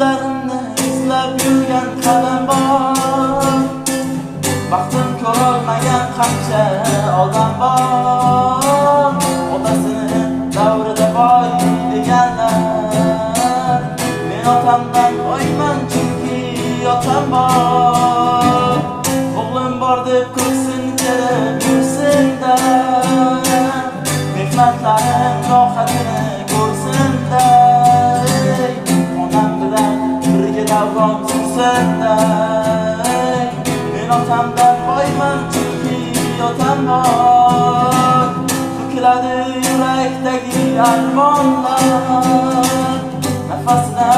izlarimni izlab yurgan qadam bor. Baxtim ko'rolmagan qancha odam bor. Otasini davrida boy deganlar, men otamdan boyman chunki otam bor. O'g'lim bor deb ko'ksin kelib yursin-da, mehnatlarim rohatini ko'rsin-da, onam bilan birga davron sursin-da. Men otamdan boyman chunki otam bor. To'kiladi yurakdagi armonlar, nafasdan